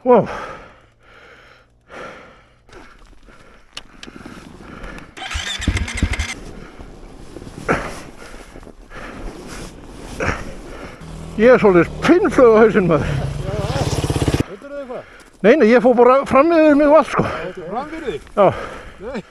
Wow. Ég svolítið pinnflög á hausinn maður. Veitur þið eitthvað? Nei, ég fór bara fram yfir mig og allt sko. Fram fyrir þig? Já. Nei.